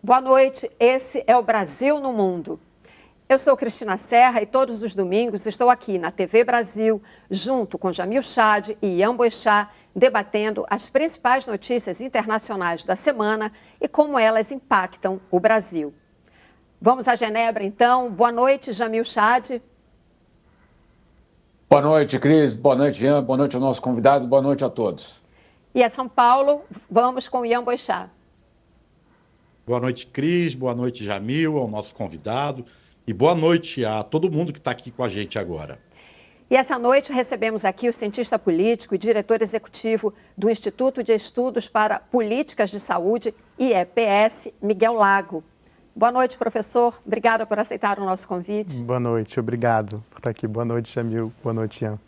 Boa noite, esse é o Brasil no Mundo. Eu sou Cristina Serra e todos os domingos estou aqui na TV Brasil, junto com Jamil Chad e Ian Boixá, debatendo as principais notícias internacionais da semana e como elas impactam o Brasil. Vamos a Genebra, então. Boa noite, Jamil Chad. Boa noite, Cris. Boa noite, Ian. Boa noite ao nosso convidado. Boa noite a todos. E a São Paulo, vamos com Ian Boixá. Boa noite, Cris. Boa noite, Jamil, ao nosso convidado. E boa noite a todo mundo que está aqui com a gente agora. E essa noite recebemos aqui o cientista político e diretor executivo do Instituto de Estudos para Políticas de Saúde, IEPS, Miguel Lago. Boa noite, professor. Obrigada por aceitar o nosso convite. Boa noite, obrigado por estar aqui. Boa noite, Jamil. Boa noite, Ian.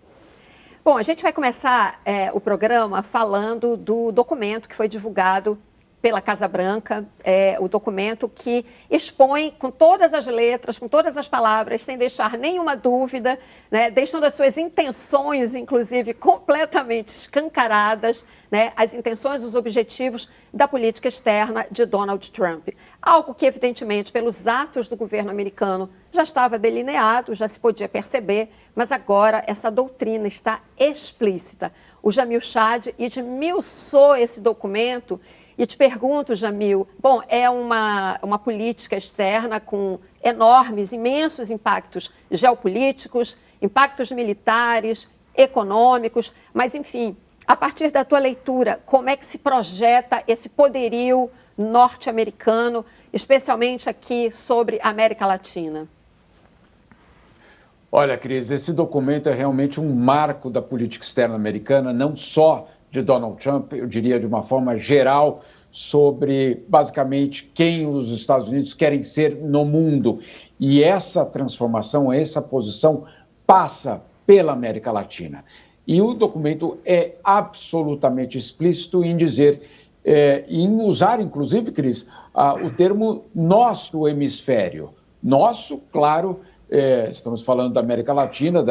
Bom, a gente vai começar o programa falando do documento que foi divulgado pela Casa Branca, o documento que expõe com todas as letras, com todas as palavras, sem deixar nenhuma dúvida, né, deixando as suas intenções, inclusive, completamente escancaradas, né, as intenções, os objetivos da política externa de Donald Trump. Algo que, evidentemente, pelos atos do governo americano já estava delineado, já se podia perceber, mas agora essa doutrina está explícita. O Jamil Chad esmiuçou esse documento. E te pergunto, Jamil, bom, é uma política externa com enormes, imensos impactos geopolíticos, impactos militares, econômicos, mas, enfim, a partir da tua leitura, como é que se projeta esse poderio norte-americano, especialmente aqui sobre a América Latina? Olha, Cris, esse documento é realmente um marco da política externa americana, não só de Donald Trump, eu diria de uma forma geral, sobre basicamente quem os Estados Unidos querem ser no mundo. E essa transformação, essa posição passa pela América Latina. E o documento é absolutamente explícito em dizer, em usar, inclusive, Cris, o termo nosso hemisfério. Nosso, claro, estamos falando da América Latina,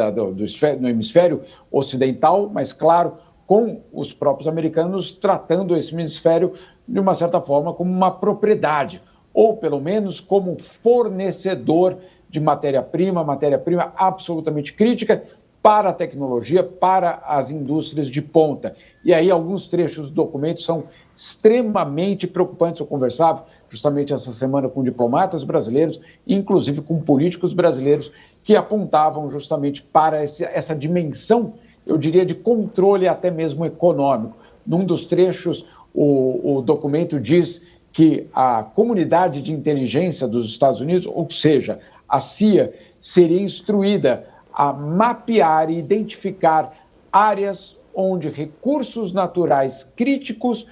no hemisfério ocidental, mas, claro, com os próprios americanos tratando esse hemisfério de uma certa forma como uma propriedade, ou pelo menos como fornecedor de matéria-prima absolutamente crítica para a tecnologia, para as indústrias de ponta. E aí alguns trechos do documento são extremamente preocupantes. Eu conversava justamente essa semana com diplomatas brasileiros, inclusive com políticos brasileiros, que apontavam justamente para essa dimensão, eu diria, de controle até mesmo econômico. Num dos trechos, o documento diz que a comunidade de inteligência dos Estados Unidos, ou seja, a CIA, seria instruída a mapear e identificar áreas onde recursos naturais críticos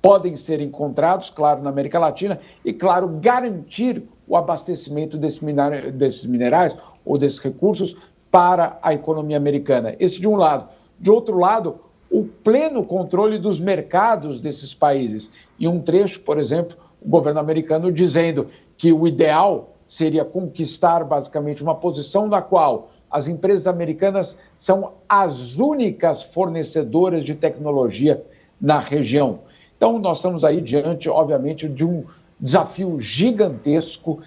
podem ser encontrados, claro, na América Latina, e, claro, garantir o abastecimento desses minerais ou desses recursos para a economia americana. Esse de um lado. De outro lado, o pleno controle dos mercados desses países. E um trecho, por exemplo, o governo americano dizendo que o ideal seria conquistar basicamente uma posição na qual as empresas americanas são as únicas fornecedoras de tecnologia na região. Então, nós estamos aí diante, obviamente, de um desafio gigantesco,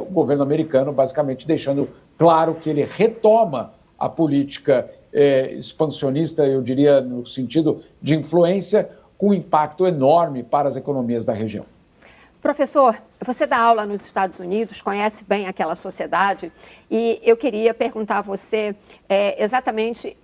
o governo americano basicamente deixando claro que ele retoma a política expansionista, eu diria, no sentido de influência, com um impacto enorme para as economias da região. Professor, você dá aula nos Estados Unidos, conhece bem aquela sociedade, e eu queria perguntar a você exatamente,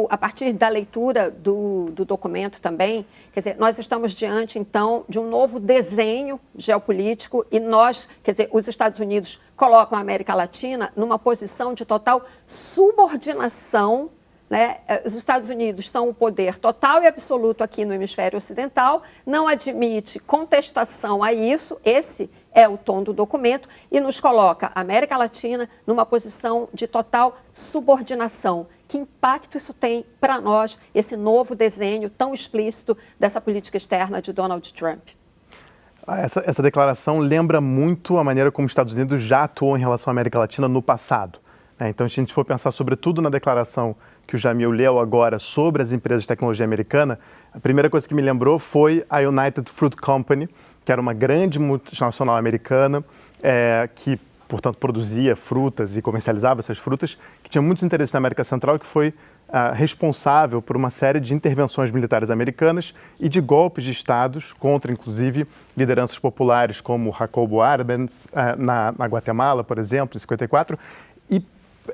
a partir da leitura do documento também, quer dizer, nós estamos diante, então, de um novo desenho geopolítico e nós, quer dizer, os Estados Unidos colocam a América Latina numa posição de total subordinação, né? Os Estados Unidos são o poder total e absoluto aqui no hemisfério ocidental, não admite contestação a isso, esse é o tom do documento, e nos coloca a América Latina numa posição de total subordinação. Que impacto isso tem para nós, esse novo desenho tão explícito dessa política externa de Donald Trump? Essa declaração lembra muito a maneira como os Estados Unidos já atuou em relação à América Latina no passado. Então, se a gente for pensar sobretudo na declaração que o Jamil leu agora sobre as empresas de tecnologia americana, a primeira coisa que me lembrou foi a United Fruit Company, que era uma grande multinacional americana que, portanto, produzia frutas e comercializava essas frutas, que tinha muitos interesses na América Central e que foi responsável por uma série de intervenções militares americanas e de golpes de estados contra, inclusive, lideranças populares como Jacobo Arbenz na Guatemala, por exemplo, em 54,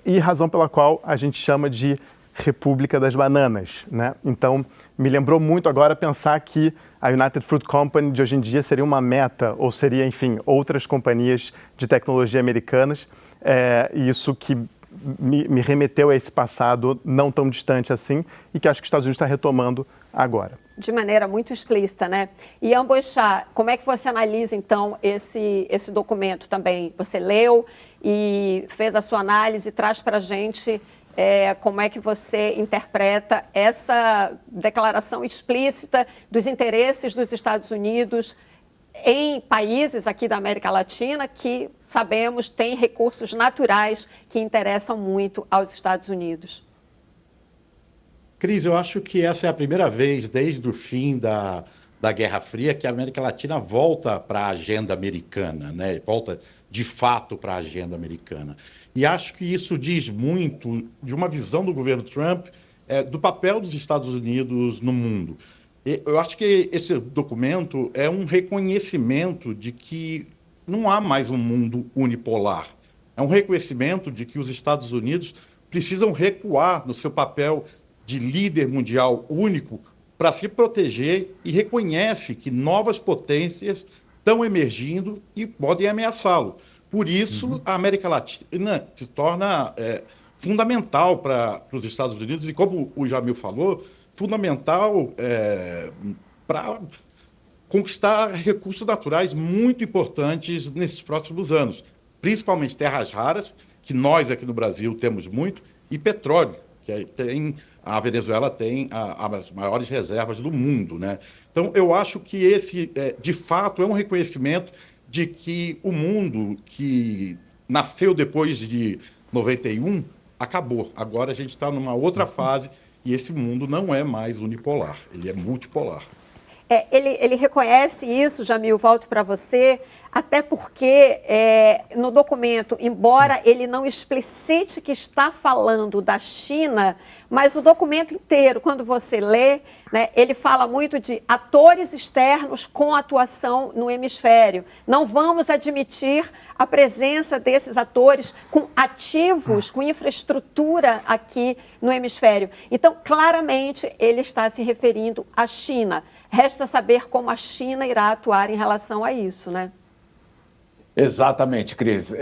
e razão pela qual a gente chama de República das Bananas, né? Então, me lembrou muito agora pensar que a United Fruit Company de hoje em dia seria uma Meta, ou seria, enfim, outras companhias de tecnologia americanas, e isso que me remeteu a esse passado não tão distante assim, e que acho que os Estados Unidos está retomando agora. De maneira muito explícita, né? E Amboixá, como é que você analisa, então, esse documento também? Você leu e fez a sua análise, traz para a gente como é que você interpreta essa declaração explícita dos interesses dos Estados Unidos em países aqui da América Latina que, sabemos, têm recursos naturais que interessam muito aos Estados Unidos. Cris, eu acho que essa é a primeira vez desde o fim da Guerra Fria que a América Latina volta para a agenda americana, né? Volta de fato para a agenda americana. E acho que isso diz muito de uma visão do governo Trump do papel dos Estados Unidos no mundo. Eu acho que esse documento é um reconhecimento de que não há mais um mundo unipolar. É um reconhecimento de que os Estados Unidos precisam recuar no seu papel de líder mundial único para se proteger e reconhece que novas potências estão emergindo e podem ameaçá-lo. Por isso, a América Latina se torna fundamental para os Estados Unidos e, como o Jamil falou, fundamental para conquistar recursos naturais muito importantes nesses próximos anos, principalmente terras raras, que nós aqui no Brasil temos muito, e petróleo, que a Venezuela tem as maiores reservas do mundo, né? Então, eu acho que esse, de fato, é um reconhecimento de que o mundo que nasceu depois de 91 acabou. Agora a gente está numa outra fase e esse mundo não é mais unipolar, ele é multipolar. Ele reconhece isso, Jamil, volto para você, até porque no documento, embora ele não explicite que está falando da China, mas o documento inteiro, quando você lê, né, ele fala muito de atores externos com atuação no hemisfério. Não vamos admitir a presença desses atores com ativos, com infraestrutura aqui no hemisfério. Então, claramente, ele está se referindo à China. Resta saber como a China irá atuar em relação a isso, né? Exatamente, Cris.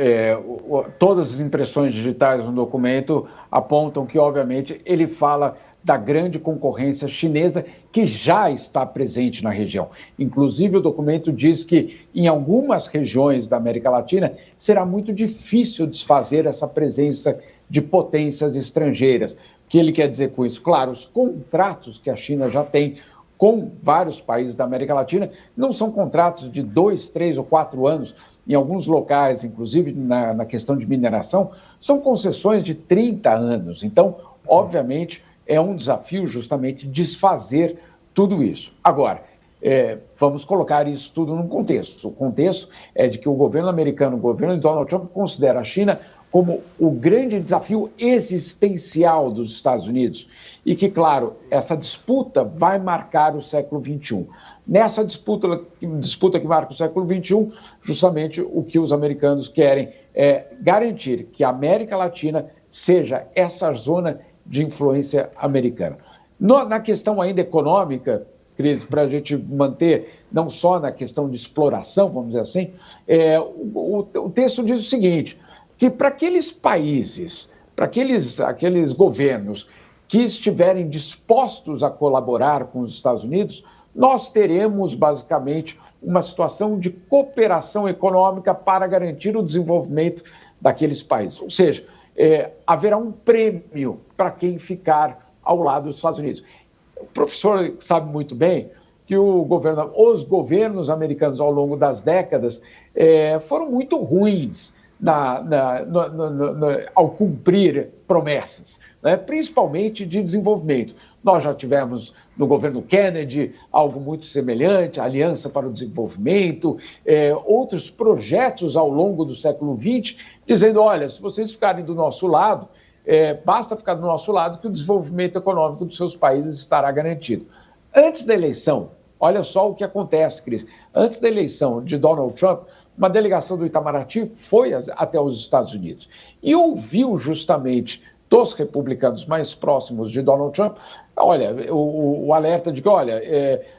Todas as impressões digitais no documento apontam que, obviamente, ele fala da grande concorrência chinesa que já está presente na região. Inclusive, o documento diz que, em algumas regiões da América Latina, será muito difícil desfazer essa presença de potências estrangeiras. O que ele quer dizer com isso? Claro, os contratos que a China já tem com vários países da América Latina não são contratos de 2, 3 ou 4 anos. Em alguns locais, inclusive na questão de mineração, são concessões de 30 anos. Então, obviamente, é um desafio justamente desfazer tudo isso. Agora, vamos colocar isso tudo num contexto. O contexto é de que o governo americano, o governo de Donald Trump, considera a China como o grande desafio existencial dos Estados Unidos e que, claro, essa disputa vai marcar o século XXI. Nessa disputa que marca o século XXI, justamente o que os americanos querem é garantir que a América Latina seja essa zona de influência americana. Na questão ainda econômica, Cris, para a gente manter, não só na questão de exploração, vamos dizer assim, o texto diz o seguinte, que para aqueles países, para aqueles governos que estiverem dispostos a colaborar com os Estados Unidos, nós teremos basicamente uma situação de cooperação econômica para garantir o desenvolvimento daqueles países. Ou seja, haverá um prêmio para quem ficar ao lado dos Estados Unidos. O professor sabe muito bem que os governos americanos ao longo das décadas foram muito ruins ao cumprir promessas, né? Principalmente de desenvolvimento. Nós já tivemos no governo Kennedy algo muito semelhante, a Aliança para o Desenvolvimento, outros projetos ao longo do século XX, dizendo, olha, se vocês ficarem do nosso lado, basta ficar do nosso lado que o desenvolvimento econômico dos seus países estará garantido. Antes da eleição, olha só o que acontece, Cris, antes da eleição de Donald Trump, uma delegação do Itamaraty foi até os Estados Unidos e ouviu justamente dos republicanos mais próximos de Donald Trump, olha, o alerta de que, olha,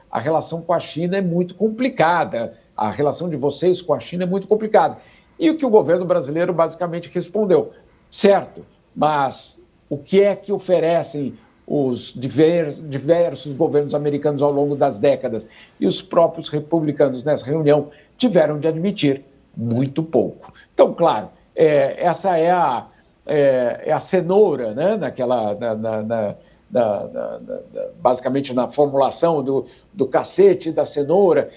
a relação com a China é muito complicada, a relação de vocês com a China é muito complicada. E o que o governo brasileiro basicamente respondeu, certo, mas o que é que oferecem os diversos governos americanos ao longo das décadas? E os próprios republicanos nessa reunião tiveram de admitir muito pouco. Então, claro, essa é a cenoura, né, basicamente na formulação do cacete, da cenoura,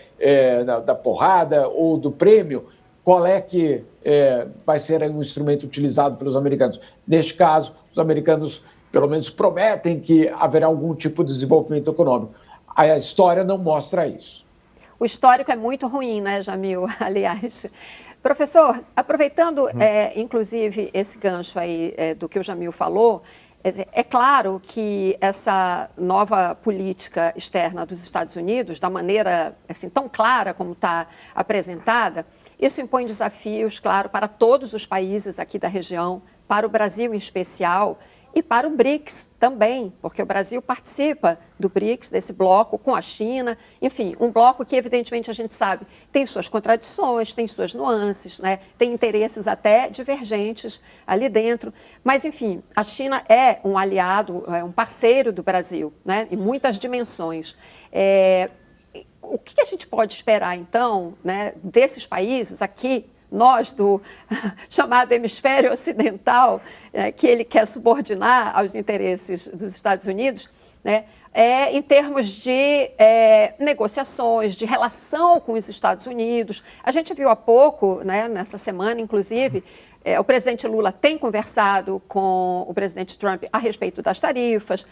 da porrada ou do prêmio, qual é que vai ser um instrumento utilizado pelos americanos. Neste caso, os americanos pelo menos prometem que haverá algum tipo de desenvolvimento econômico. A história não mostra isso. O histórico é muito ruim, né, Jamil? Aliás. Professor, aproveitando, inclusive, esse gancho aí do que o Jamil falou, é claro que essa nova política externa dos Estados Unidos, da maneira assim, tão clara como está apresentada, isso impõe desafios, claro, para todos os países aqui da região, para o Brasil em especial, e para o BRICS também, porque o Brasil participa do BRICS, desse bloco com a China, enfim, um bloco que, evidentemente, a gente sabe, tem suas contradições, tem suas nuances, né? Tem interesses até divergentes ali dentro, mas, enfim, a China é um aliado, é um parceiro do Brasil, né? Em muitas dimensões. O que a gente pode esperar, então, né, desses países aqui, nós do chamado hemisfério ocidental, que ele quer subordinar aos interesses dos Estados Unidos, né, em termos de negociações, de relação com os Estados Unidos. A gente viu há pouco, né, nessa semana, inclusive, o presidente Lula tem conversado com o presidente Trump a respeito das tarifas,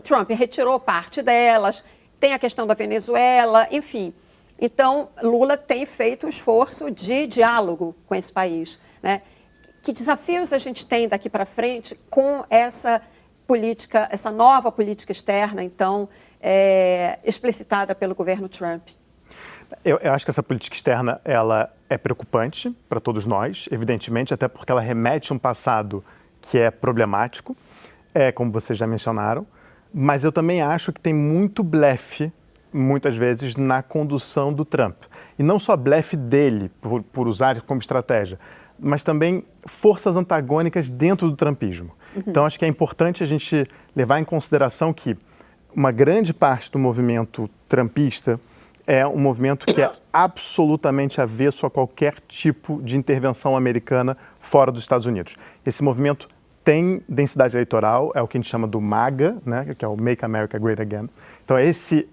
Trump retirou parte delas, tem a questão da Venezuela, enfim. Então, Lula tem feito um esforço de diálogo com esse país, né? Que desafios a gente tem daqui para frente com essa política, essa nova política externa, então, explicitada pelo governo Trump? Eu acho que essa política externa ela é preocupante para todos nós, evidentemente, até porque ela remete a um passado que é problemático, como vocês já mencionaram, mas eu também acho que tem muito blefe muitas vezes na condução do Trump. E não só blefe dele, por usar como estratégia, mas também forças antagônicas dentro do trumpismo. Então, acho que é importante a gente levar em consideração que uma grande parte do movimento trumpista é um movimento que é absolutamente avesso a qualquer tipo de intervenção americana fora dos Estados Unidos. Esse movimento tem densidade eleitoral, é o que a gente chama do MAGA, né, que é o Make America Great Again. Então, esse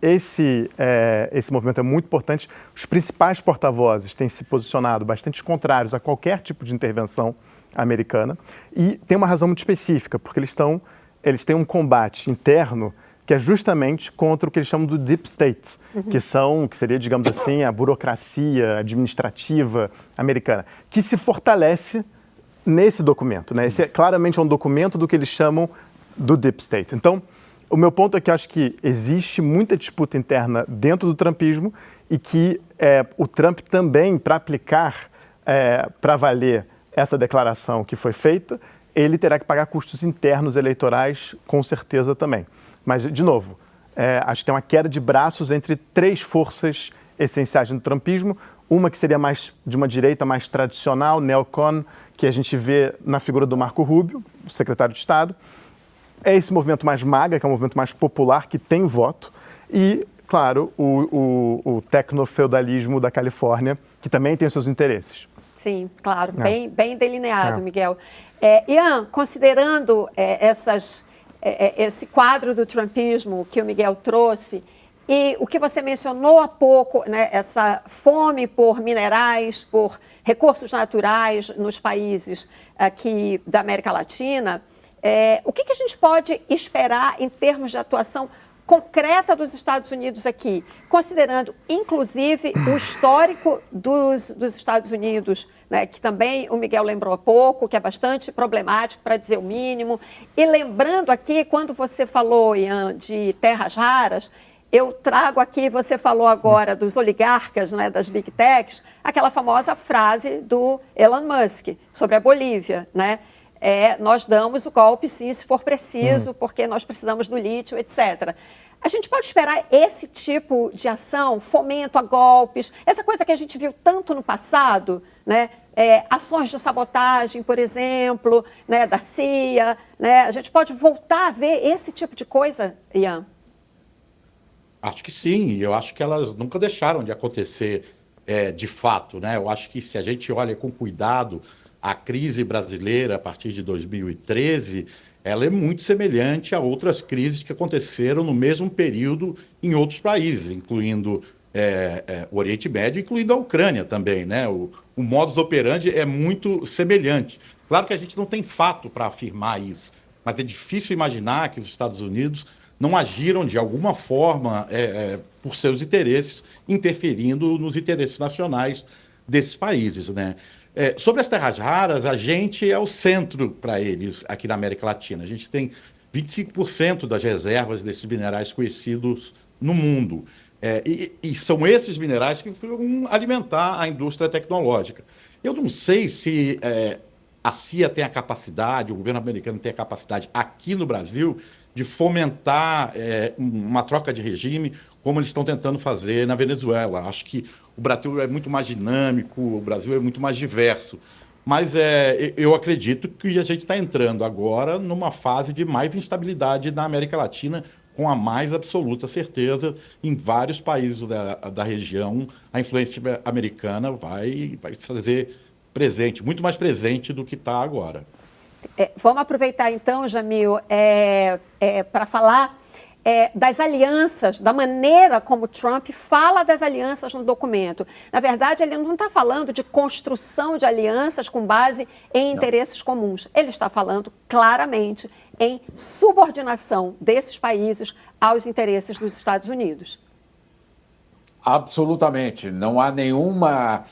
movimento é muito importante. Os principais porta-vozes têm se posicionado bastante contrários a qualquer tipo de intervenção americana. E tem uma razão muito específica, porque eles têm um combate interno que é justamente contra o que eles chamam do Deep State, que seria, digamos assim, a burocracia administrativa americana, que se fortalece nesse documento, né? Esse claramente é um documento do que eles chamam do Deep State. Então, o meu ponto é que eu acho que existe muita disputa interna dentro do trumpismo e que o Trump também, para aplicar, para valer essa declaração que foi feita, ele terá que pagar custos internos eleitorais, com certeza também. Mas, de novo, acho que tem uma queda de braços entre três forças essenciais no trumpismo, uma que seria mais de uma direita mais tradicional, neocon, que a gente vê na figura do Marco Rubio, o secretário de Estado. É esse movimento mais MAGA, que é um movimento mais popular, que tem voto. E, claro, o tecnofeudalismo da Califórnia, que também tem os seus interesses. Sim, claro, bem delineado, Miguel. Ian, considerando esse quadro do trumpismo que o Miguel trouxe, E o que você mencionou há pouco, né, essa fome por minerais, por recursos naturais nos países aqui da América Latina, o que a gente pode esperar em termos de atuação concreta dos Estados Unidos aqui, considerando, inclusive, o histórico dos Estados Unidos, né, que também o Miguel lembrou há pouco, que é bastante problemático, para dizer o mínimo. E lembrando aqui, quando você falou, Ian, de terras raras, eu trago aqui, você falou agora dos oligarcas, né, das big techs, aquela famosa frase do Elon Musk sobre a Bolívia, né? Nós damos o golpe, sim, se for preciso, porque nós precisamos do lítio, etc. A gente pode esperar esse tipo de ação, fomento a golpes, essa coisa que a gente viu tanto no passado, né? Ações de sabotagem, por exemplo, né, da CIA, né? A gente pode voltar a ver esse tipo de coisa, Ian? Acho que sim, e eu acho que elas nunca deixaram de acontecer de fato, né? Eu acho que se a gente olha com cuidado a crise brasileira a partir de 2013, ela é muito semelhante a outras crises que aconteceram no mesmo período em outros países, incluindo o Oriente Médio, incluindo a Ucrânia também, né? O modus operandi é muito semelhante. Claro que a gente não tem fato para afirmar isso, mas é difícil imaginar que os Estados Unidos não agiram de alguma forma por seus interesses, interferindo nos interesses nacionais desses países, né? Sobre as terras raras, a gente é o centro para eles aqui na América Latina. A gente tem 25% das reservas desses minerais conhecidos no mundo. E são esses minerais que vão alimentar a indústria tecnológica. Eu não sei se a CIA tem a capacidade, o governo americano tem a capacidade aqui no Brasil de fomentar uma troca de regime, como eles estão tentando fazer na Venezuela. Acho que o Brasil é muito mais dinâmico, o Brasil é muito mais diverso. Mas eu acredito que a gente está entrando agora numa fase de mais instabilidade na América Latina, com a mais absoluta certeza. Em vários países da região, a influência americana vai se fazer presente, muito mais presente do que está agora. Vamos aproveitar então, Jamil, para falar das alianças, da maneira como Trump fala das alianças no documento. Na verdade, ele não está falando de construção de alianças com base em interesses comuns. Ele está falando claramente em subordinação desses países aos interesses dos Estados Unidos. Absolutamente. Não há nenhuma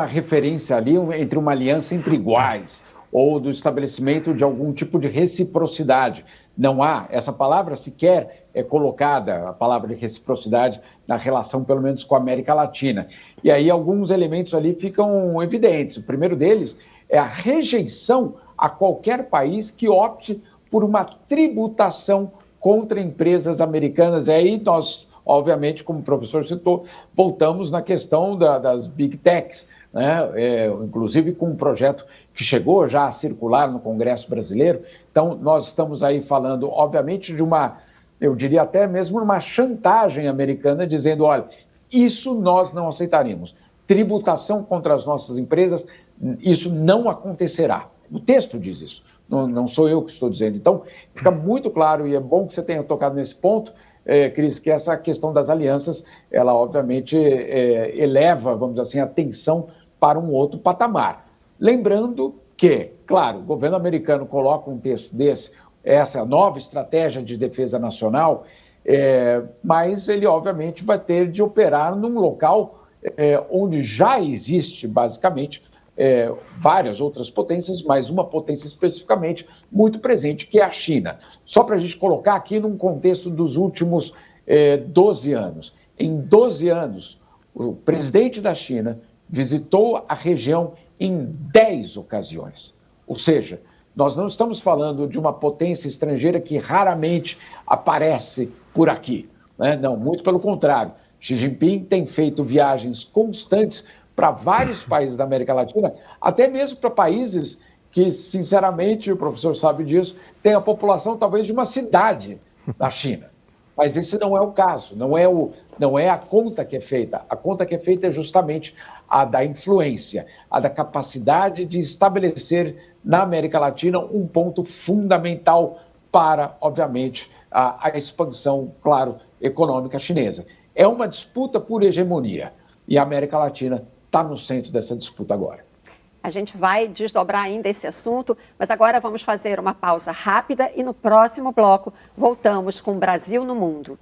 referência ali entre uma aliança entre iguais ou do estabelecimento de algum tipo de reciprocidade. Não há, essa palavra sequer é colocada, a palavra de reciprocidade, na relação, pelo menos, com a América Latina. E aí alguns elementos ali ficam evidentes. O primeiro deles é a rejeição a qualquer país que opte por uma tributação contra empresas americanas. E aí nós, obviamente, como o professor citou, voltamos na questão das big techs, né? Inclusive com um projeto que chegou já a circular no Congresso brasileiro. Então, nós estamos aí falando, obviamente, de eu diria até mesmo uma chantagem americana, dizendo, olha, isso nós não aceitaríamos. Tributação contra as nossas empresas, isso não acontecerá. O texto diz isso, não sou eu que estou dizendo. Então, fica muito claro, e é bom que você tenha tocado nesse ponto, Cris, que essa questão das alianças, ela obviamente eleva, vamos dizer assim, a tensão para um outro patamar. Lembrando que, claro, o governo americano coloca um texto desse, essa nova estratégia de defesa nacional, mas ele obviamente vai ter de operar num local onde já existe, basicamente, várias outras potências, mas uma potência especificamente muito presente, que é a China. Só para a gente colocar aqui num contexto dos últimos 12 anos. Em 12 anos, o presidente da China visitou a região em 10 ocasiões. Ou seja, nós não estamos falando de uma potência estrangeira que raramente aparece por aqui, né? Não, muito pelo contrário. Xi Jinping tem feito viagens constantes para vários países da América Latina, até mesmo para países que, sinceramente, o professor sabe disso, tem a população talvez de uma cidade da China. Mas esse não é o caso, não é a conta que é feita. A conta que é feita é justamente a da influência, a da capacidade de estabelecer na América Latina um ponto fundamental para, obviamente, a expansão, claro, econômica chinesa. É uma disputa por hegemonia e a América Latina está no centro dessa disputa agora. A gente vai desdobrar ainda esse assunto, mas agora vamos fazer uma pausa rápida e no próximo bloco voltamos com o Brasil no Mundo.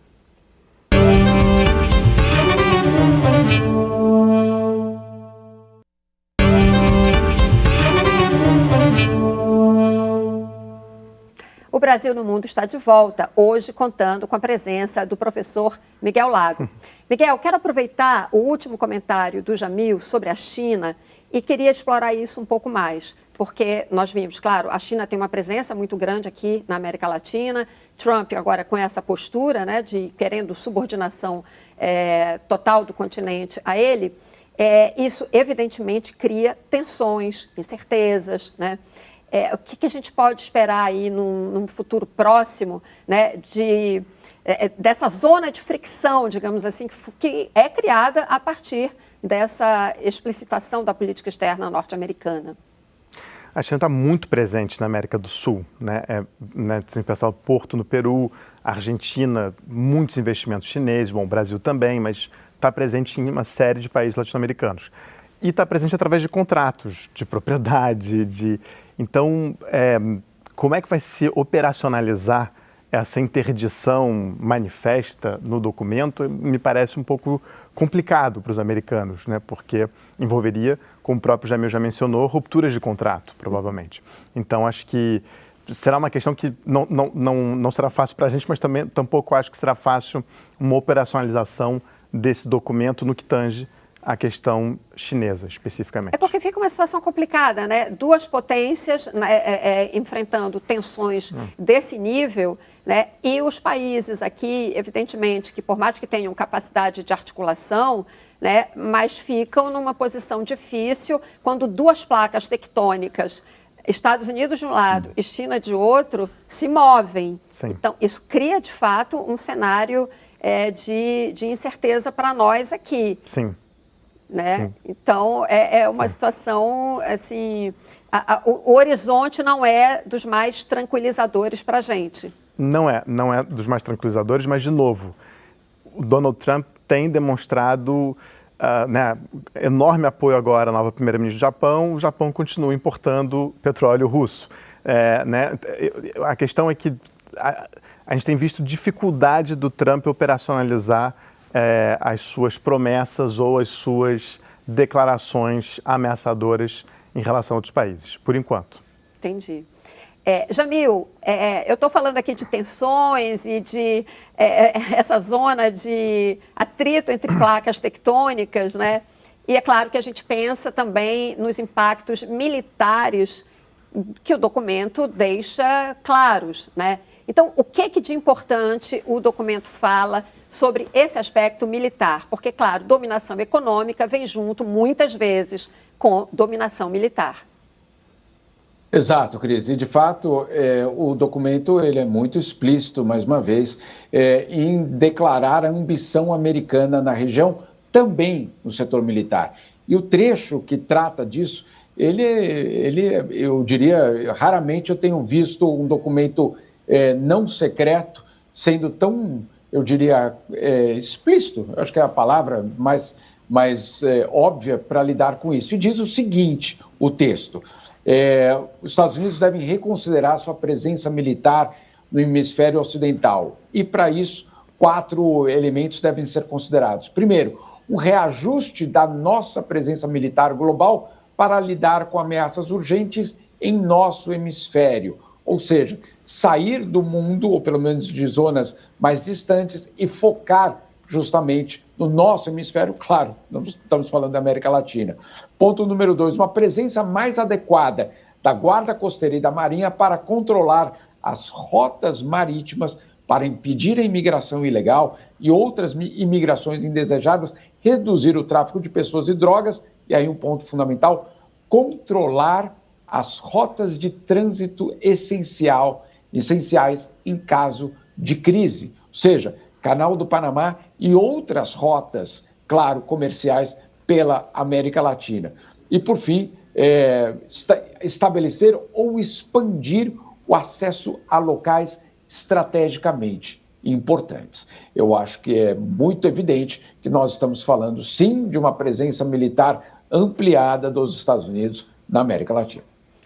O Brasil no Mundo está de volta, hoje contando com a presença do professor Miguel Lago. Miguel, quero aproveitar o último comentário do Jamil sobre a China e queria explorar isso um pouco mais, porque nós vimos, claro, a China tem uma presença muito grande aqui na América Latina, Trump agora com essa postura, né, de querendo subordinação total do continente a ele, isso evidentemente cria tensões, incertezas, né? O que a gente pode esperar aí num futuro próximo, né, dessa zona de fricção, digamos assim, que é criada a partir dessa explicitação da política externa norte-americana? A China está muito presente na América do Sul, né? Tem pensar o Porto no Peru, Argentina, muitos investimentos chineses, bom, o Brasil também, mas está presente em uma série de países latino-americanos. E está presente através de contratos, de propriedade, Então, como é que vai se operacionalizar essa interdição manifesta no documento? Me parece um pouco complicado para os americanos, né? Porque envolveria, como o próprio Jamil já mencionou, rupturas de contrato, provavelmente. Então, acho que será uma questão que não será fácil para a gente, mas também tampouco acho que será fácil uma operacionalização desse documento no que tange a questão chinesa, especificamente. É porque fica uma situação complicada, né? Duas potências enfrentando tensões desse nível, né? E os países aqui, evidentemente, que por mais que tenham capacidade de articulação, né, mas ficam numa posição difícil quando duas placas tectônicas, Estados Unidos de um lado e China de outro, se movem. Sim. Então, isso cria, de fato, um cenário de incerteza para nós aqui. Sim. Né? Sim. Então, é uma situação, assim, o horizonte não é dos mais tranquilizadores para a gente. Não é dos mais tranquilizadores, mas, de novo, o Donald Trump tem demonstrado enorme apoio agora à nova primeira-ministra do Japão. O Japão continua importando petróleo russo. Né? A questão é que a gente tem visto dificuldade do Trump operacionalizar as suas promessas ou as suas declarações ameaçadoras em relação a outros países, por enquanto. Entendi. Jamil, eu estou falando aqui de tensões e de essa zona de atrito entre placas tectônicas, né? E é claro que a gente pensa também nos impactos militares que o documento deixa claros, né? Então, o que de importante o documento fala sobre esse aspecto militar? Porque, claro, dominação econômica vem junto, muitas vezes, com dominação militar. Exato, Cris. E, de fato, o documento ele é muito explícito, mais uma vez, em declarar a ambição americana na região, também no setor militar. E o trecho que trata disso, eu diria, raramente eu tenho visto um documento não secreto sendo tão, eu diria, explícito, acho que é a palavra mais óbvia para lidar com isso. E diz o seguinte, o texto: os Estados Unidos devem reconsiderar sua presença militar no hemisfério ocidental. E, para isso, 4 elementos devem ser considerados. Primeiro, um reajuste da nossa presença militar global para lidar com ameaças urgentes em nosso hemisfério. Ou seja, sair do mundo, ou pelo menos de zonas mais distantes, e focar justamente no nosso hemisfério, claro, não estamos falando da América Latina. Ponto número 2, uma presença mais adequada da Guarda Costeira e da Marinha para controlar as rotas marítimas, para impedir a imigração ilegal e outras imigrações indesejadas, reduzir o tráfico de pessoas e drogas, e aí um ponto fundamental, controlar as rotas de trânsito essenciais em caso de crise, ou seja, Canal do Panamá e outras rotas, claro, comerciais pela América Latina. E, por fim, estabelecer ou expandir o acesso a locais estrategicamente importantes. Eu acho que é muito evidente que nós estamos falando, sim, de uma presença militar ampliada dos Estados Unidos na América Latina.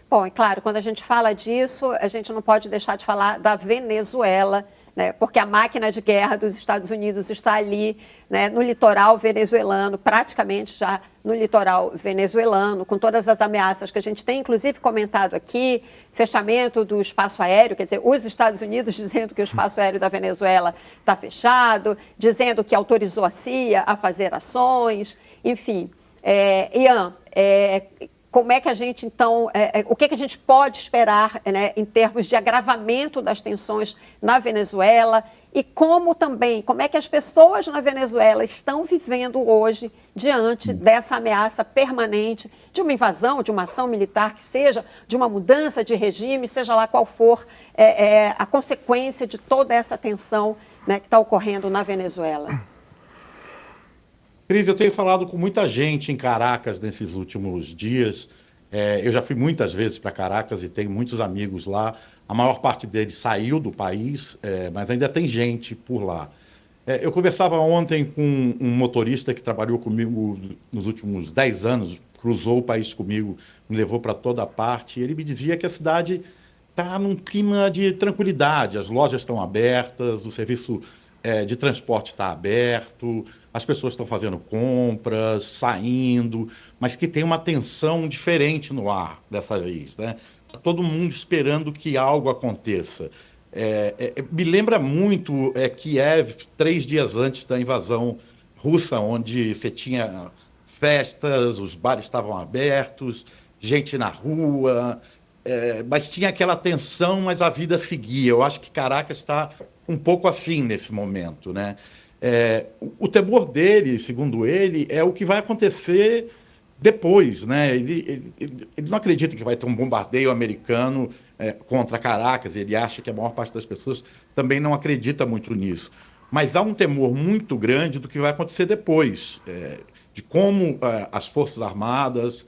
Bom, e claro, quando a gente fala disso, a gente não pode deixar de falar da Venezuela, né, porque a máquina de guerra dos Estados Unidos está ali, né, no litoral venezuelano, praticamente já no litoral venezuelano, com todas as ameaças que a gente tem, inclusive comentado aqui, fechamento do espaço aéreo, quer dizer, os Estados Unidos dizendo que o espaço aéreo da Venezuela está fechado, dizendo que autorizou a CIA a fazer ações, enfim. Ian, como é que a gente, então, o que a gente pode esperar, né, em termos de agravamento das tensões na Venezuela e como é que as pessoas na Venezuela estão vivendo hoje diante dessa ameaça permanente de uma invasão, de uma ação militar que seja, de uma mudança de regime, seja lá qual for a consequência de toda essa tensão, né, que está ocorrendo na Venezuela. Cris, eu tenho falado com muita gente em Caracas nesses últimos dias. Eu já fui muitas vezes para Caracas e tenho muitos amigos lá. A maior parte deles saiu do país, mas ainda tem gente por lá. Eu conversava ontem com um motorista que trabalhou comigo nos últimos 10 anos, cruzou o país comigo, me levou para toda parte. E ele me dizia que a cidade está num clima de tranquilidade. As lojas estão abertas, o serviço de transporte está aberto, as pessoas estão fazendo compras, saindo, mas que tem uma tensão diferente no ar dessa vez, né? Todo mundo esperando que algo aconteça. Me lembra muito Kiev, 3 dias antes da invasão russa, onde você tinha festas, os bares estavam abertos, gente na rua, mas tinha aquela tensão, mas a vida seguia. Eu acho que Caracas está um pouco assim nesse momento, né? O temor dele, segundo ele, é o que vai acontecer depois, né? Ele não acredita que vai ter um bombardeio americano contra Caracas, ele acha que a maior parte das pessoas também não acredita muito nisso. Mas há um temor muito grande do que vai acontecer depois, de como as Forças Armadas,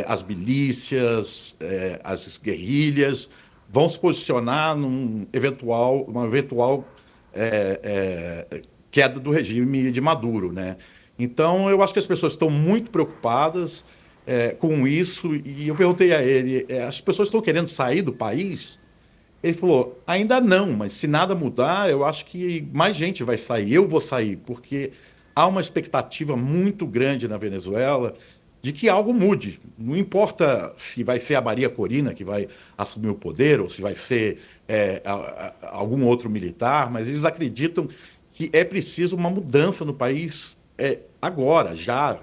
as milícias, as guerrilhas vão se posicionar uma eventual queda do regime de Maduro, né? Então, eu acho que as pessoas estão muito preocupadas com isso, e eu perguntei a ele, as pessoas estão querendo sair do país? Ele falou, ainda não, mas se nada mudar, eu acho que mais gente vai sair, eu vou sair, porque há uma expectativa muito grande na Venezuela de que algo mude. Não importa se vai ser a Maria Corina que vai assumir o poder ou se vai ser algum outro militar, mas eles acreditam que é preciso uma mudança no país agora, já.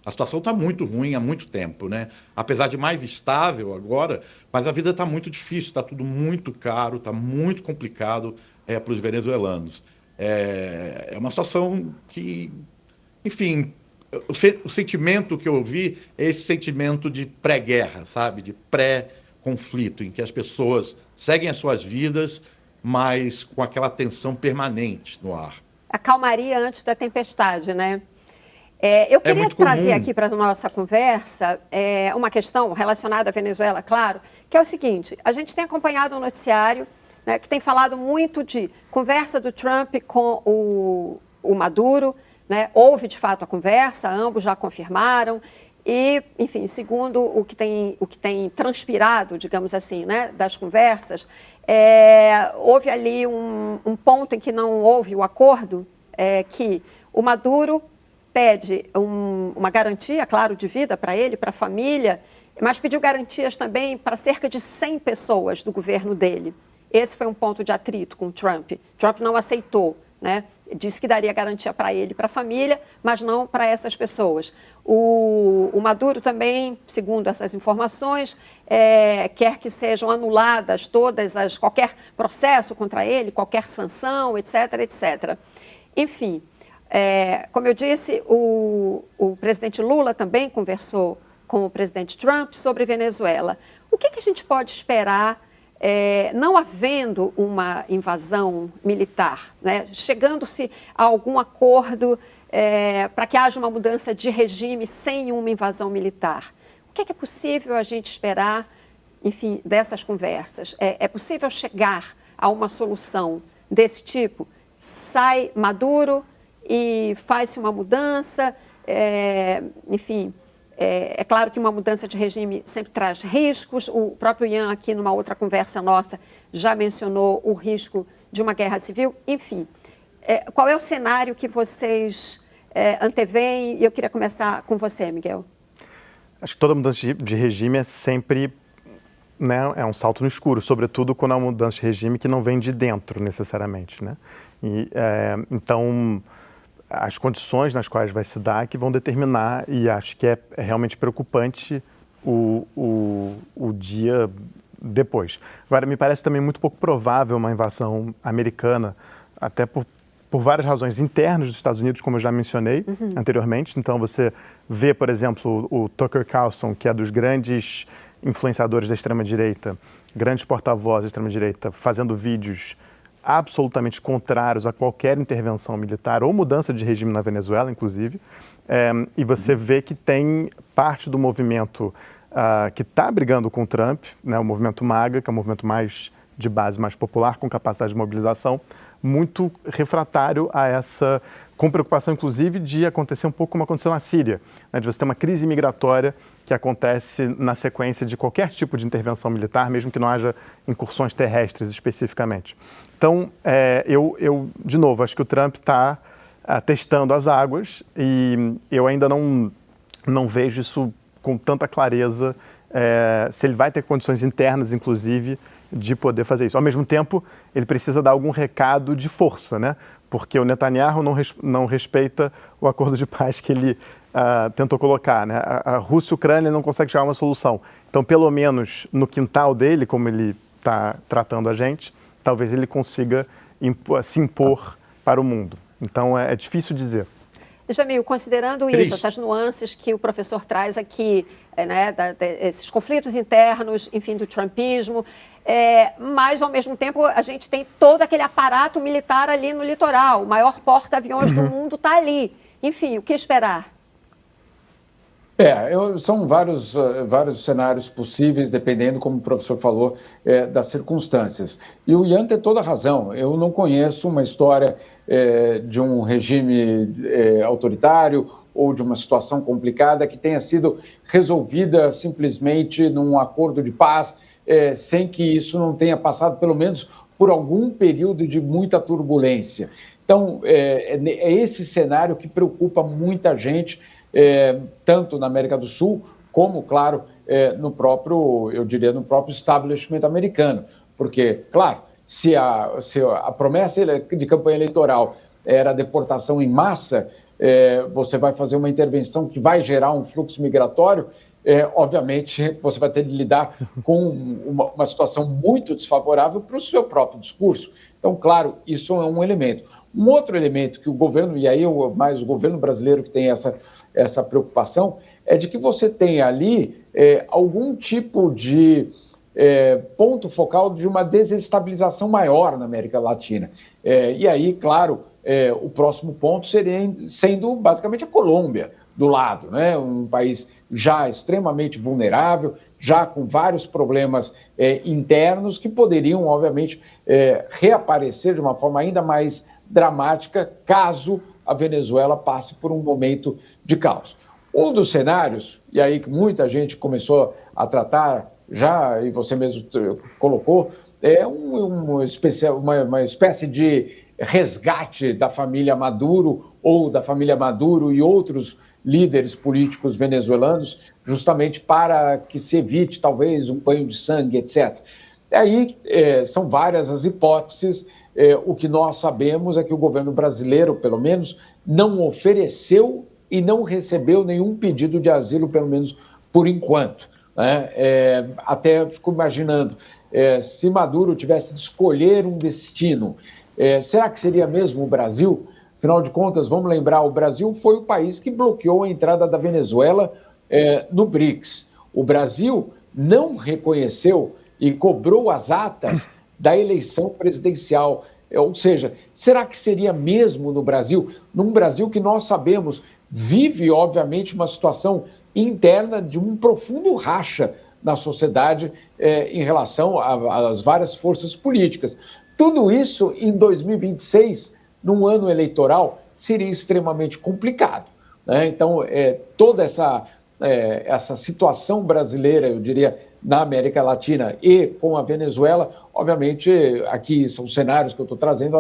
A situação está muito ruim há muito tempo, né? Apesar de mais estável agora, mas a vida está muito difícil, está tudo muito caro, está muito complicado para os venezuelanos. É uma situação que, enfim, o sentimento que eu vi é esse sentimento de pré-guerra, sabe? De pré-conflito, em que as pessoas seguem as suas vidas, mas com aquela tensão permanente no ar. A calmaria antes da tempestade, né? Eu queria trazer aqui para a nossa conversa uma questão relacionada à Venezuela, claro, que é o seguinte, a gente tem acompanhado o noticiário, né, que tem falado muito de conversa do Trump com o Maduro, né? Houve de fato a conversa, ambos já confirmaram e, enfim, segundo o que tem transpirado, digamos assim, né, das conversas, houve ali um ponto em que não houve o acordo, que o Maduro pede uma garantia, claro, de vida para ele, para a família, mas pediu garantias também para cerca de 100 pessoas do governo dele. Esse foi um ponto de atrito com o Trump. Trump não aceitou, né? Disse que daria garantia para ele e para a família, mas não para essas pessoas. O Maduro também, segundo essas informações, quer que sejam anuladas qualquer processo contra ele, qualquer sanção, etc., etc. Enfim, como eu disse, o presidente Lula também conversou com o presidente Trump sobre Venezuela. O que a gente pode esperar, não havendo uma invasão militar, né? Chegando-se a algum acordo para que haja uma mudança de regime sem uma invasão militar? O que é possível a gente esperar, enfim, dessas conversas? É possível chegar a uma solução desse tipo? Sai Maduro e faz-se uma mudança, enfim... É claro que uma mudança de regime sempre traz riscos. O próprio Ian, aqui numa outra conversa nossa, já mencionou o risco de uma guerra civil. Enfim, qual é o cenário que vocês anteveem? E eu queria começar com você, Miguel. Acho que toda mudança de regime é sempre, né, é um salto no escuro, sobretudo quando é uma mudança de regime que não vem de dentro, necessariamente, né? Então... as condições nas quais vai se dar que vão determinar, e acho que é realmente preocupante o dia depois. Agora, me parece também muito pouco provável uma invasão americana, até por várias razões internas dos Estados Unidos, como eu já mencionei anteriormente. Então, você vê, por exemplo, o Tucker Carlson, que é dos grandes influenciadores da extrema-direita, grandes porta-vozes da extrema-direita, fazendo vídeos absolutamente contrários a qualquer intervenção militar ou mudança de regime na Venezuela, inclusive. E você vê que tem parte do movimento que está brigando com o Trump, né, o movimento MAGA, que é um movimento mais de base, mais popular, com capacidade de mobilização, muito refratário a essa, com preocupação, inclusive, de acontecer um pouco como aconteceu na Síria, né, de você ter uma crise migratória que acontece na sequência de qualquer tipo de intervenção militar, mesmo que não haja incursões terrestres especificamente. Então, eu de novo, acho que o Trump está testando as águas e eu ainda não vejo isso com tanta clareza, se ele vai ter condições internas, inclusive, de poder fazer isso. Ao mesmo tempo, ele precisa dar algum recado de força, né? Porque o Netanyahu não respeita o acordo de paz que ele tentou colocar, né? A Rússia e a Ucrânia não conseguem chegar a uma solução. Então, pelo menos no quintal dele, como ele está tratando a gente, talvez ele consiga se impor para o mundo. Então, é difícil dizer. Jamil, considerando isso, essas nuances que o professor traz aqui, né, esses conflitos internos, enfim, do trumpismo, mas, ao mesmo tempo, a gente tem todo aquele aparato militar ali no litoral, o maior porta-aviões do mundo está ali. Enfim, o que esperar? São vários cenários possíveis, dependendo, como o professor falou, das circunstâncias. E o Ian tem toda a razão. Eu não conheço uma história de um regime autoritário ou de uma situação complicada que tenha sido resolvida simplesmente num acordo de paz, sem que isso não tenha passado, pelo menos, por algum período de muita turbulência. Então, é esse cenário que preocupa muita gente, tanto na América do Sul, como, claro, no próprio establishment americano. Porque, claro, se a promessa de campanha eleitoral era a deportação em massa, você vai fazer uma intervenção que vai gerar um fluxo migratório, obviamente você vai ter de lidar com uma situação muito desfavorável para o seu próprio discurso. Então, claro, isso é um elemento. Um outro elemento que o governo, e aí mais o governo brasileiro que tem essa preocupação, é de que você tem ali algum tipo de ponto focal de uma desestabilização maior na América Latina. E aí, claro, o próximo ponto sendo basicamente a Colômbia do lado, né? Um país já extremamente vulnerável, já com vários problemas internos que poderiam, obviamente, reaparecer de uma forma ainda mais dramática caso a Venezuela passe por um momento de caos. Um dos cenários, e aí que muita gente começou a tratar já, e você mesmo colocou, é uma espécie de resgate da família Maduro ou da família Maduro e outros líderes políticos venezuelanos, justamente para que se evite, talvez, um banho de sangue, etc. Aí são várias as hipóteses. O que nós sabemos é que o governo brasileiro, pelo menos, não ofereceu e não recebeu nenhum pedido de asilo, pelo menos por enquanto, né? Até fico imaginando, se Maduro tivesse de escolher um destino, será que seria mesmo o Brasil? Afinal de contas, vamos lembrar, o Brasil foi o país que bloqueou a entrada da Venezuela no BRICS. O Brasil não reconheceu e cobrou as atas da eleição presidencial. Ou seja, será que seria mesmo no Brasil? Num Brasil que nós sabemos vive, obviamente, uma situação interna de um profundo racha na sociedade em relação às várias forças políticas. Tudo isso em 2026, num ano eleitoral, seria extremamente complicado, né? Então, toda essa situação brasileira, eu diria, na América Latina e com a Venezuela, obviamente, aqui são cenários que eu estou trazendo,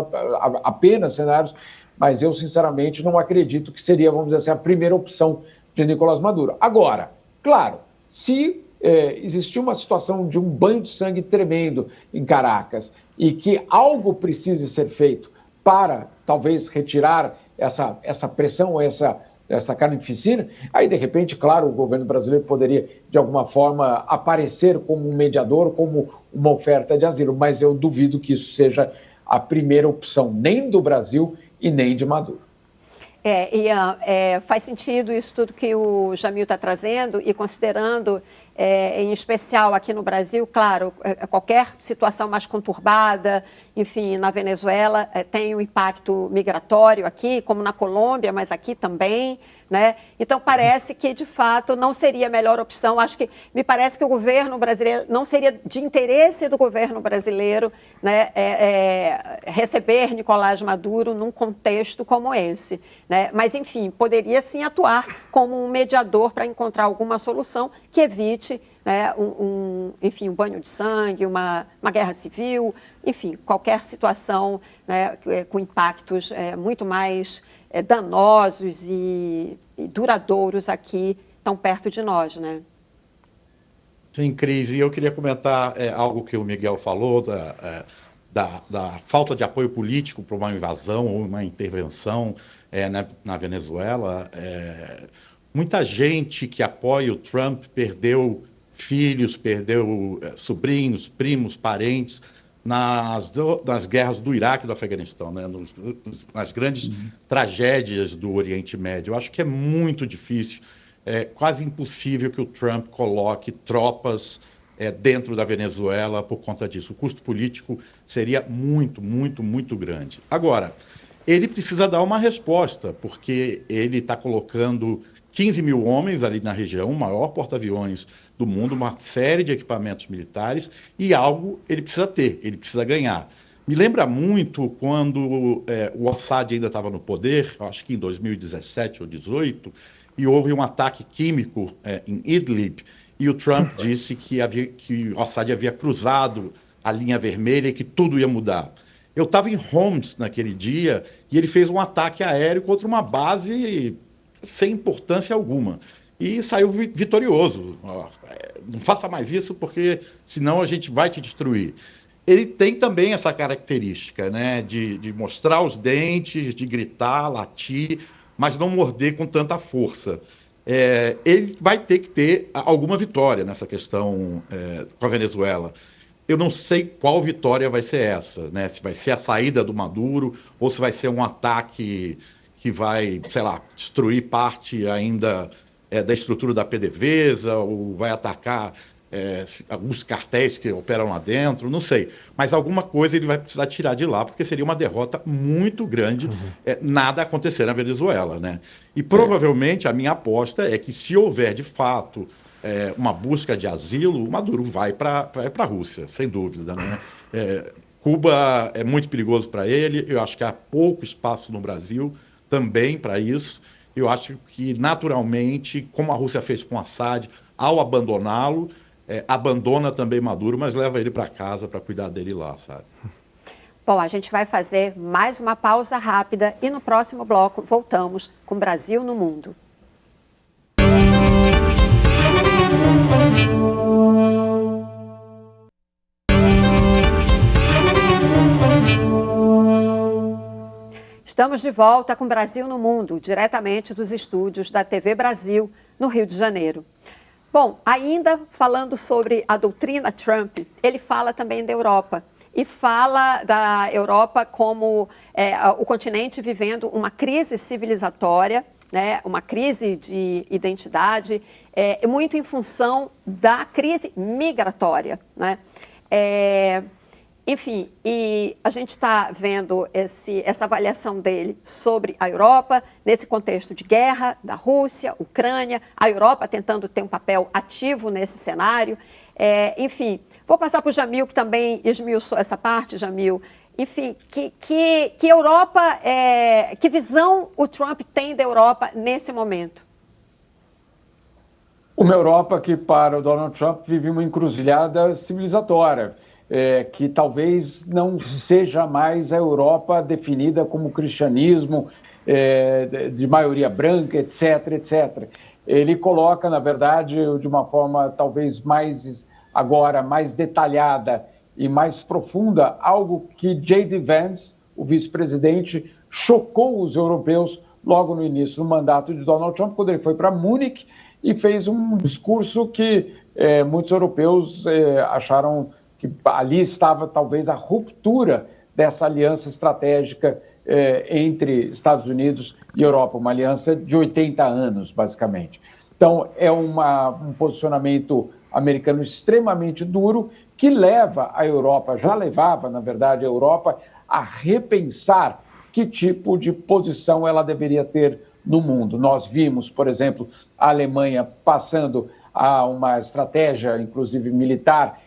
apenas cenários, mas eu, sinceramente, não acredito que seria, vamos dizer assim, a primeira opção de Nicolás Maduro. Agora, claro, se existir uma situação de um banho de sangue tremendo em Caracas e que algo precise ser feito para, talvez, retirar essa pressão, essa carnificina, aí, de repente, claro, o governo brasileiro poderia, de alguma forma, aparecer como um mediador, como uma oferta de asilo, mas eu duvido que isso seja a primeira opção, nem do Brasil e nem de Maduro. Faz sentido isso tudo que o Jamil está trazendo e considerando, em especial aqui no Brasil, claro, qualquer situação mais conturbada, enfim, na Venezuela tem um impacto migratório aqui, como na Colômbia, mas aqui também, né? Então, parece que, de fato, não seria a melhor opção. Me parece que o governo brasileiro, não seria de interesse do governo brasileiro, né, receber Nicolás Maduro num contexto como esse, né? Mas, enfim, poderia sim atuar como um mediador para encontrar alguma solução que evite, né, enfim, um banho de sangue, uma guerra civil, enfim, qualquer situação, né, com impactos muito mais danosos e duradouros aqui, tão perto de nós, né? Sim, Cris, e eu queria comentar algo que o Miguel falou, da falta de apoio político para uma invasão ou uma intervenção na Venezuela. Muita gente que apoia o Trump perdeu filhos, perdeu sobrinhos, primos, parentes nas guerras do Iraque e do Afeganistão, né? Nas grandes tragédias do Oriente Médio. Eu acho que é muito difícil, quase impossível que o Trump coloque tropas dentro da Venezuela por conta disso. O custo político seria muito, muito, muito grande. Agora, ele precisa dar uma resposta, porque ele está colocando 15 mil homens ali na região, o maior porta-aviões do mundo, uma série de equipamentos militares, e algo ele precisa ter, ele precisa ganhar. Me lembra muito quando o Assad ainda estava no poder, acho que em 2017 ou 2018, e houve um ataque químico em Idlib, e o Trump disse que o Assad havia cruzado a linha vermelha e que tudo ia mudar. Eu estava em Homs naquele dia e ele fez um ataque aéreo contra uma base sem importância alguma. E saiu vitorioso. Não faça mais isso porque senão a gente vai te destruir. Ele tem também essa característica, né, de mostrar os dentes, de gritar, latir, mas não morder com tanta força. Ele vai ter que ter alguma vitória nessa questão com a Venezuela. Eu não sei qual vitória vai ser essa, né? Se vai ser a saída do Maduro ou se vai ser um ataque que vai, sei lá, destruir parte ainda da estrutura da PDVSA ou vai atacar alguns cartéis que operam lá dentro, não sei. Mas alguma coisa ele vai precisar tirar de lá, porque seria uma derrota muito grande, nada acontecer na Venezuela, né? E provavelmente a minha aposta é que se houver de fato uma busca de asilo, o Maduro vai para a Rússia, sem dúvida, né? Cuba é muito perigoso para ele, eu acho que há pouco espaço no Brasil também para isso. Eu acho que, naturalmente, como a Rússia fez com Assad, ao abandoná-lo, abandona também Maduro, mas leva ele para casa para cuidar dele lá, sabe? Bom, a gente vai fazer mais uma pausa rápida e no próximo bloco voltamos com Brasil no Mundo. Estamos de volta com Brasil no Mundo, diretamente dos estúdios da TV Brasil, no Rio de Janeiro. Bom, ainda falando sobre a doutrina Trump, ele fala também da Europa. E fala da Europa como o continente vivendo uma crise civilizatória, né, uma crise de identidade, muito em função da crise migratória, né? Enfim, e a gente está vendo essa avaliação dele sobre a Europa, nesse contexto de guerra da Rússia, Ucrânia, a Europa tentando ter um papel ativo nesse cenário. Enfim, vou passar para o Jamil, que também esmiuçou essa parte, Jamil. Enfim, que Europa, que visão o Trump tem da Europa nesse momento? Uma Europa que, para o Donald Trump, vive uma encruzilhada civilizatória, que talvez não seja mais a Europa definida como cristianismo, de maioria branca, etc, etc. Ele coloca, na verdade, de uma forma talvez mais detalhada e mais profunda, algo que J.D. Vance, o vice-presidente, chocou os europeus logo no início do mandato de Donald Trump, quando ele foi para Munique e fez um discurso que muitos europeus acharam que ali estava talvez a ruptura dessa aliança estratégica entre Estados Unidos e Europa, uma aliança de 80 anos, basicamente. Então, é um posicionamento americano extremamente duro que leva a Europa, já levava, na verdade, a Europa a repensar que tipo de posição ela deveria ter no mundo. Nós vimos, por exemplo, a Alemanha passando a uma estratégia, inclusive militar,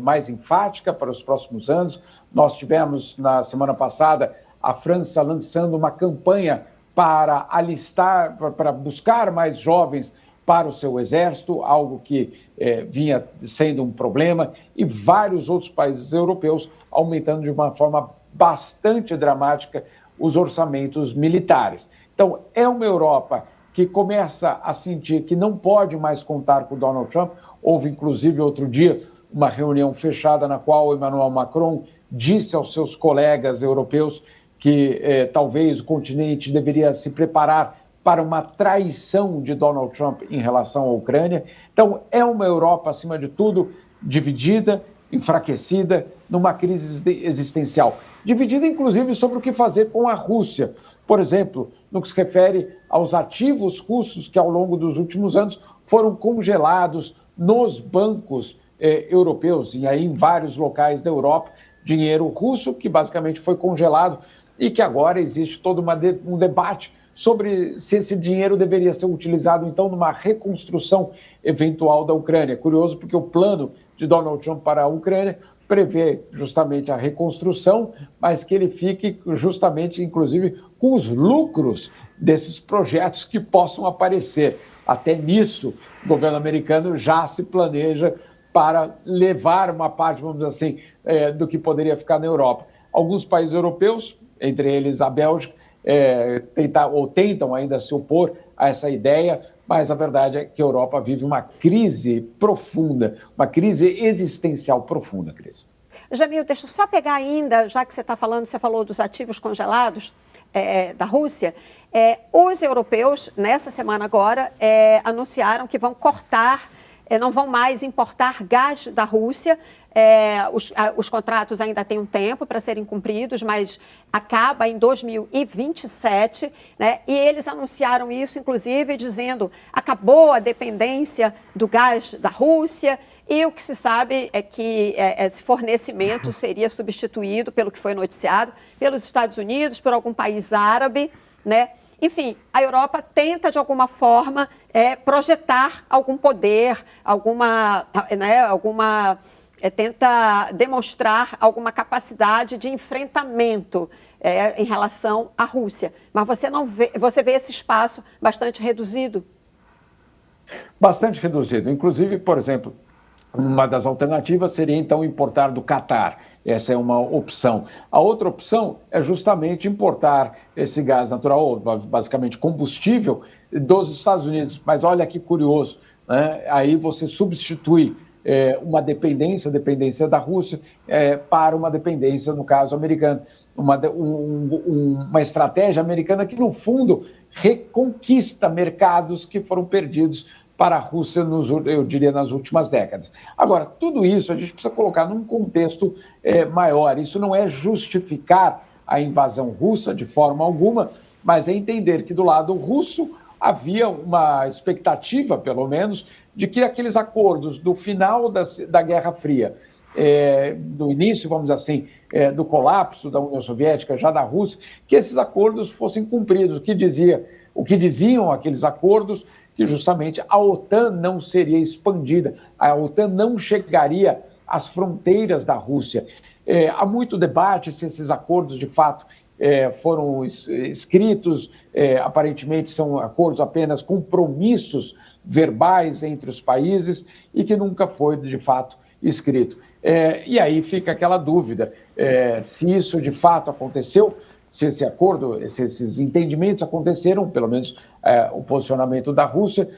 mais enfática para os próximos anos. Nós tivemos, na semana passada, a França lançando uma campanha para alistar, para buscar mais jovens para o seu exército, algo que vinha sendo um problema, e vários outros países europeus aumentando de uma forma bastante dramática os orçamentos militares. Então, é uma Europa que começa a sentir que não pode mais contar com Donald Trump. Houve, inclusive, outro dia, uma reunião fechada na qual Emmanuel Macron disse aos seus colegas europeus que talvez o continente deveria se preparar para uma traição de Donald Trump em relação à Ucrânia. Então, é uma Europa, acima de tudo, dividida, enfraquecida, numa crise existencial. Dividida, inclusive, sobre o que fazer com a Rússia. Por exemplo, no que se refere aos ativos russos que, ao longo dos últimos anos, foram congelados nos bancos europeus, e aí em vários locais da Europa, dinheiro russo que basicamente foi congelado e que agora existe todo um debate sobre se esse dinheiro deveria ser utilizado, então, numa reconstrução eventual da Ucrânia. Curioso porque o plano de Donald Trump para a Ucrânia prevê justamente a reconstrução, mas que ele fique justamente, inclusive, com os lucros desses projetos que possam aparecer. Até nisso, o governo americano já se planeja para levar uma parte, vamos dizer assim, do que poderia ficar na Europa. Alguns países europeus, entre eles a Bélgica, tentam ainda se opor a essa ideia, mas a verdade é que a Europa vive uma crise profunda, uma crise existencial profunda, Cris. Jamil, deixa eu só pegar ainda, já que você falou dos ativos congelados da Rússia, os europeus, nessa semana agora, anunciaram que vão cortar, não vão mais importar gás da Rússia. Os contratos ainda têm um tempo para serem cumpridos, mas acaba em 2027, né? E eles anunciaram isso, inclusive, dizendo acabou a dependência do gás da Rússia, e o que se sabe é que esse fornecimento seria substituído, pelo que foi noticiado, pelos Estados Unidos, por algum país árabe, né? Enfim, a Europa tenta, de alguma forma, projetar algum poder, tenta demonstrar alguma capacidade de enfrentamento em relação à Rússia. Mas você vê esse espaço bastante reduzido? Bastante reduzido. Inclusive, por exemplo, uma das alternativas seria, então, importar do Catar. Essa é uma opção. A outra opção é justamente importar esse gás natural, basicamente combustível, dos Estados Unidos. Mas olha que curioso, né? Aí você substitui uma dependência da Rússia para uma dependência, no caso, americana. Uma estratégia americana que, no fundo, reconquista mercados que foram perdidos para a Rússia, eu diria, nas últimas décadas. Agora, tudo isso a gente precisa colocar num contexto maior. Isso não é justificar a invasão russa de forma alguma, mas é entender que do lado russo havia uma expectativa, pelo menos, de que aqueles acordos do final da Guerra Fria, do início, vamos dizer assim, do colapso da União Soviética, já da Rússia, que esses acordos fossem cumpridos. O que diziam aqueles acordos? Que justamente a OTAN não seria expandida, a OTAN não chegaria às fronteiras da Rússia. Há muito debate se esses acordos, de fato, foram escritos, aparentemente são acordos apenas compromissos verbais entre os países e que nunca foi, de fato, escrito. E aí fica aquela dúvida, se isso de fato aconteceu, se esse acordo, se esses entendimentos aconteceram, pelo menos o posicionamento da Rússia.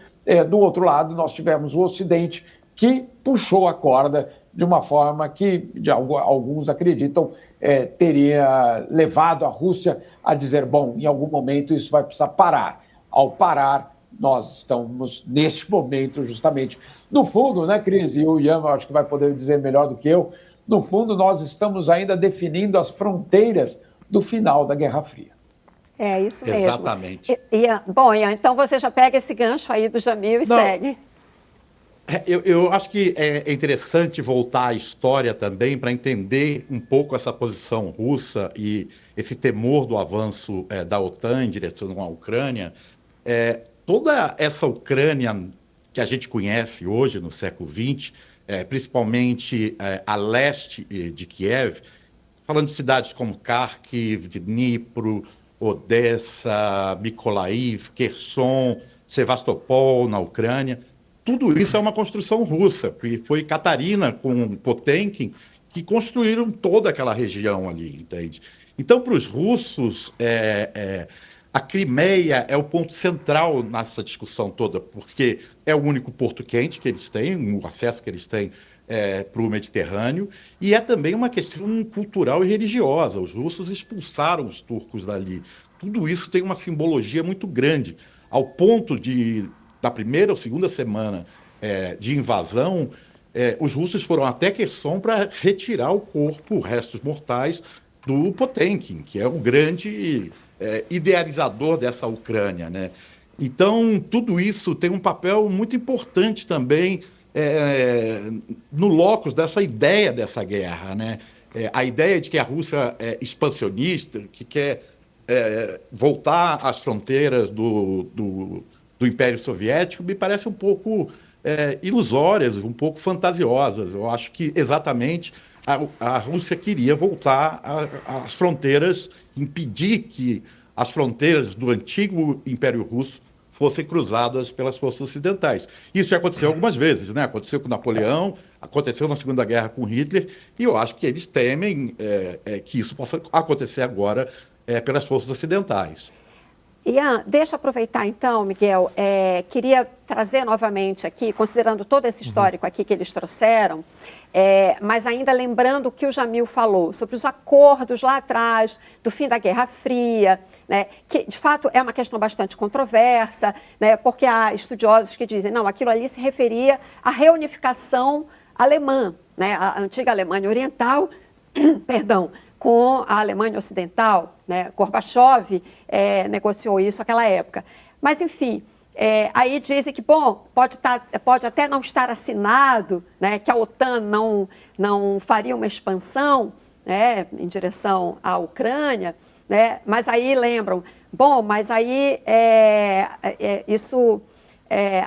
Do outro lado, nós tivemos o Ocidente que puxou a corda de uma forma que alguns acreditam teria levado a Rússia a dizer, bom, em algum momento isso vai precisar parar. Ao parar, nós estamos neste momento justamente. No fundo, né, Cris, e o Ian acho que vai poder dizer melhor do que eu, no fundo nós estamos ainda definindo as fronteiras do final da Guerra Fria. É isso mesmo. Exatamente. Bom, Ian, então você já pega esse gancho aí do Jamil e segue. Eu acho que é interessante voltar à história também para entender um pouco essa posição russa e esse temor do avanço da OTAN em direção à Ucrânia. Toda essa Ucrânia que a gente conhece hoje no século XX, principalmente a leste de Kiev, falando de cidades como Kharkiv, Dnipro, Odessa, Mykolaiv, Kherson, Sevastopol na Ucrânia, tudo isso é uma construção russa, porque foi Catarina com Potemkin que construíram toda aquela região ali, entende? Então, para os russos, a Crimeia é o ponto central nessa discussão toda, porque é o único porto quente que eles têm, o acesso que eles têm para o Mediterrâneo, e é também uma questão cultural e religiosa. Os russos expulsaram os turcos dali. Tudo isso tem uma simbologia muito grande, ao ponto de, na primeira ou segunda semana de invasão, os russos foram até Kherson para retirar o corpo, restos mortais, do Potemkin, que é o grande idealizador dessa Ucrânia, né? Então, tudo isso tem um papel muito importante também no locus dessa ideia dessa guerra, né? A ideia de que a Rússia é expansionista, que quer voltar às fronteiras do Império Soviético, me parece um pouco ilusórias, um pouco fantasiosas. Eu acho que exatamente a Rússia queria voltar às fronteiras, impedir que as fronteiras do antigo Império Russo fossem cruzadas pelas forças ocidentais. Isso já aconteceu algumas vezes, né? Aconteceu com Napoleão, aconteceu na Segunda Guerra com Hitler, e eu acho que eles temem que isso possa acontecer agora pelas forças ocidentais. Ian, deixa eu aproveitar então, Miguel, queria trazer novamente aqui, considerando todo esse histórico aqui que eles trouxeram, mas ainda lembrando o que o Jamil falou sobre os acordos lá atrás, do fim da Guerra Fria, né, que de fato é uma questão bastante controversa, né, porque há estudiosos que dizem, não, aquilo ali se referia à reunificação alemã, né, a antiga Alemanha Oriental, perdão, com a Alemanha Ocidental, né? Gorbachev negociou isso naquela época. Mas, enfim, aí dizem que, bom, pode até não estar assinado, né, que a OTAN não faria uma expansão, né, em direção à Ucrânia, né, mas aí lembram, bom, mas aí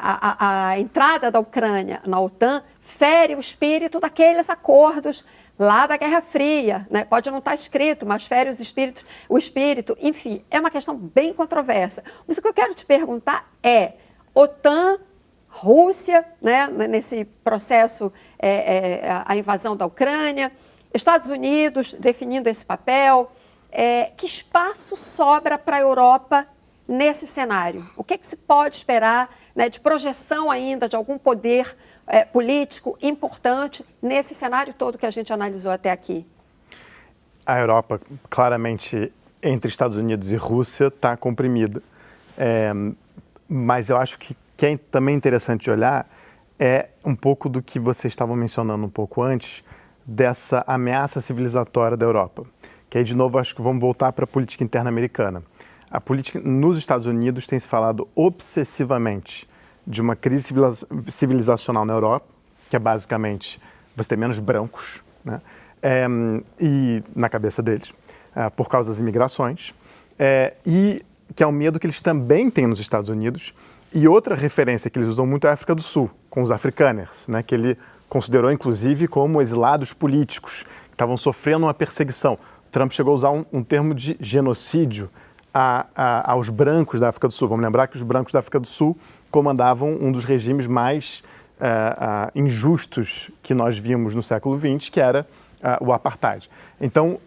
a entrada da Ucrânia na OTAN fere o espírito daqueles acordos lá da Guerra Fria, né? Pode não estar escrito, mas fere o espírito, enfim, é uma questão bem controversa. Mas o que eu quero te perguntar OTAN, Rússia, né, nesse processo, a invasão da Ucrânia, Estados Unidos definindo esse papel, que espaço sobra para a Europa nesse cenário? O que se pode esperar, né, de projeção ainda de algum poder político importante nesse cenário todo que a gente analisou até aqui? A Europa, claramente, entre Estados Unidos e Rússia, está comprimida. Mas eu acho que é também interessante olhar um pouco do que vocês estavam mencionando um pouco antes, dessa ameaça civilizatória da Europa. Que aí, de novo, acho que vamos voltar para a política interna americana. A política nos Estados Unidos tem se falado obsessivamente de uma crise civilizacional na Europa, que é basicamente você ter menos brancos, né? E na cabeça deles, por causa das imigrações, e que é um medo que eles também têm nos Estados Unidos. E outra referência que eles usam muito é a África do Sul, com os afrikaners, né? Que ele considerou inclusive como exilados políticos, estavam sofrendo uma perseguição. O Trump chegou a usar um termo de genocídio aos brancos da África do Sul. Vamos lembrar que os brancos da África do Sul comandavam um dos regimes mais injustos que nós vimos no século XX, que era o apartheid. Então,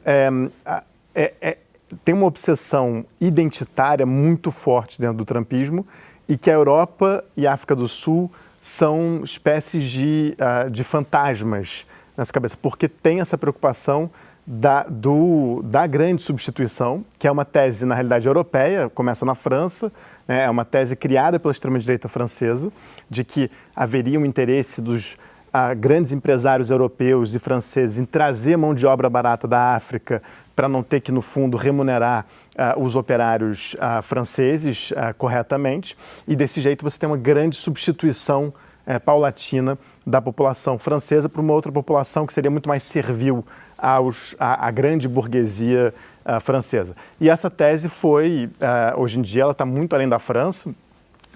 tem uma obsessão identitária muito forte dentro do trumpismo e que a Europa e a África do Sul são espécies de fantasmas nessa cabeça, porque tem essa preocupação da grande substituição, que é uma tese, na realidade, europeia, começa na França, né, é uma tese criada pela extrema-direita francesa, de que haveria um interesse dos grandes empresários europeus e franceses em trazer mão de obra barata da África para não ter que, no fundo, remunerar os operários franceses corretamente. E, desse jeito, você tem uma grande substituição paulatina da população francesa por uma outra população que seria muito mais servil à grande burguesia francesa. E essa tese foi, hoje em dia, ela está muito além da França,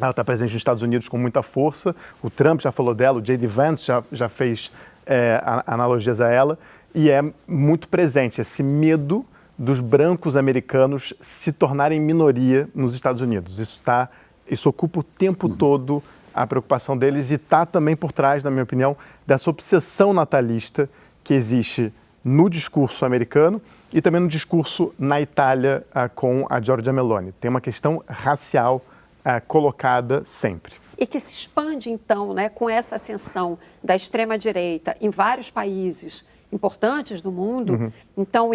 ela está presente nos Estados Unidos com muita força, o Trump já falou dela, o J.D. Vance já fez analogias a ela, e é muito presente esse medo dos brancos americanos se tornarem minoria nos Estados Unidos. Isso ocupa o tempo todo a preocupação deles e está também por trás, na minha opinião, dessa obsessão natalista que existe no discurso americano e também no discurso na Itália com a Giorgia Meloni. Tem uma questão racial colocada sempre. E que se expande, então, né, com essa ascensão da extrema-direita em vários países importantes do mundo. Uhum. Então,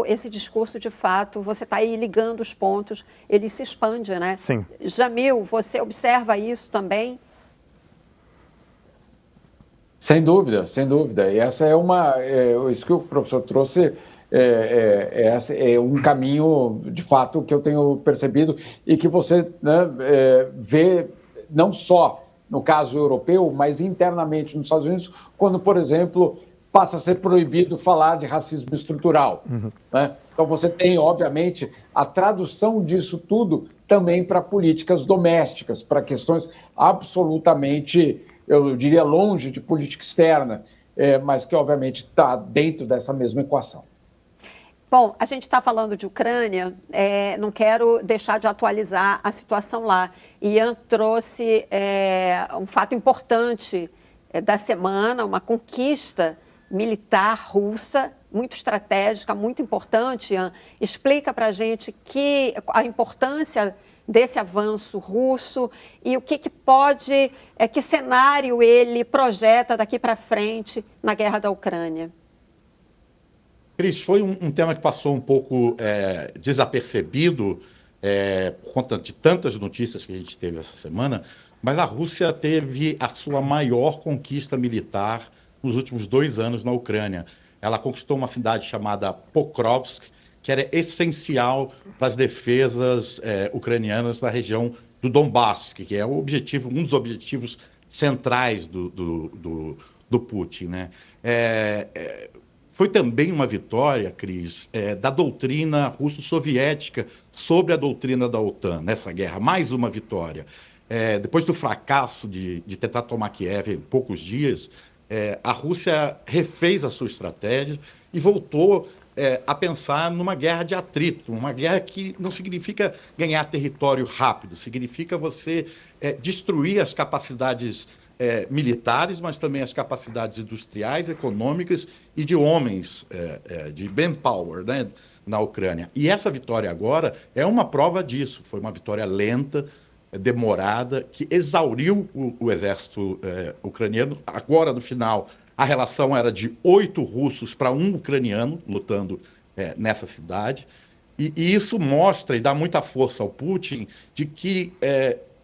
esse discurso, de fato, você está aí ligando os pontos, ele se expande, né? Sim. Jamil, você observa isso também? Sem dúvida, sem dúvida. E essa isso que o professor trouxe é um caminho, de fato, que eu tenho percebido e que você, né, vê não só no caso europeu, mas internamente nos Estados Unidos, quando, por exemplo, passa a ser proibido falar de racismo estrutural. Uhum. Né? Então você tem, obviamente, a tradução disso tudo também para políticas domésticas, para questões absolutamente, eu diria, longe de política externa, mas que, obviamente, está dentro dessa mesma equação. Bom, a gente está falando de Ucrânia, não quero deixar de atualizar a situação lá. Ian trouxe um fato importante da semana, uma conquista militar russa, muito estratégica, muito importante. Ian, explica para a gente a importância desse avanço russo e o que pode, que cenário ele projeta daqui para frente na guerra da Ucrânia. Cris, foi um tema que passou um pouco desapercebido por conta de tantas notícias que a gente teve essa semana, mas a Rússia teve a sua maior conquista militar nos últimos 2 anos na Ucrânia. Ela conquistou uma cidade chamada Pokrovsk, que era essencial para as defesas ucranianas na região do Donbass, que é um dos objetivos centrais do Putin, né? Foi também uma vitória, Cris, da doutrina russo-soviética sobre a doutrina da OTAN nessa guerra. Mais uma vitória. Depois do fracasso de tentar tomar Kiev em poucos dias, a Rússia refez a sua estratégia e voltou a pensar numa guerra de atrito, uma guerra que não significa ganhar território rápido, significa você destruir as capacidades militares, mas também as capacidades industriais, econômicas e de homens, de manpower, né, na Ucrânia. E essa vitória agora é uma prova disso. Foi uma vitória lenta, demorada, que exauriu o exército ucraniano. Agora, no final, a relação era de 8 russos para 1 ucraniano lutando nessa cidade. E isso mostra e dá muita força ao Putin de que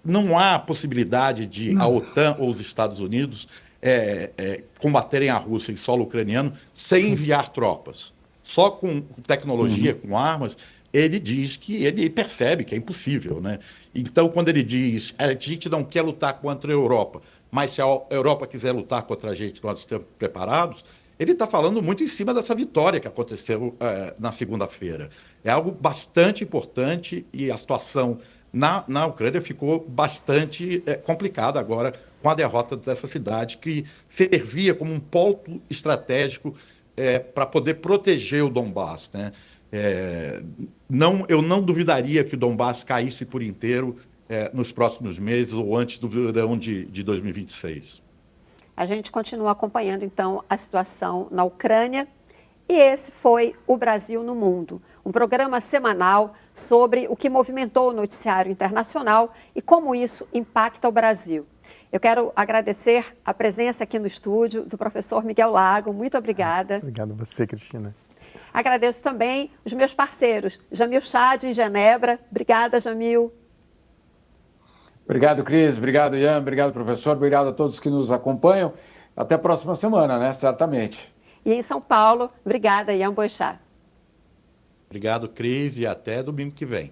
não há possibilidade de a OTAN ou os Estados Unidos combaterem a Rússia em solo ucraniano sem enviar tropas. Só com tecnologia, com armas, ele diz que ele percebe que é impossível, né? Então, quando ele diz a gente não quer lutar contra a Europa, mas se a Europa quiser lutar contra a gente, nós estamos preparados, ele está falando muito em cima dessa vitória que aconteceu na segunda-feira. É algo bastante importante e a situação na Ucrânia ficou bastante complicada agora com a derrota dessa cidade que servia como um ponto estratégico para poder proteger o Donbass, né? Eu não duvidaria que o Donbass caísse por inteiro nos próximos meses ou antes do verão de 2026. A gente continua acompanhando, então, a situação na Ucrânia. E esse foi o Brasil no Mundo, um programa semanal sobre o que movimentou o noticiário internacional e como isso impacta o Brasil. Eu quero agradecer a presença aqui no estúdio do professor Miguel Lago. Muito obrigada. Obrigado a você, Cristina. Agradeço também os meus parceiros, Jamil Chad, em Genebra. Obrigada, Jamil. Obrigado, Cris. Obrigado, Ian. Obrigado, professor. Obrigado a todos que nos acompanham. Até a próxima semana, né? Certamente. E em São Paulo, obrigada, Ian Boixá. Obrigado, Cris, e até domingo que vem.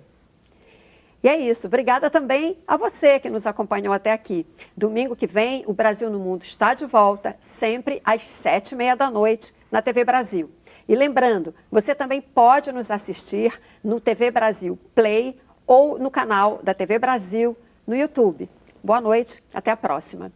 E é isso. Obrigada também a você que nos acompanhou até aqui. Domingo que vem, o Brasil no Mundo está de volta, sempre às 7h30 da noite, na TV Brasil. E lembrando, você também pode nos assistir no TV Brasil Play ou no canal da TV Brasil no YouTube. Boa noite, até a próxima.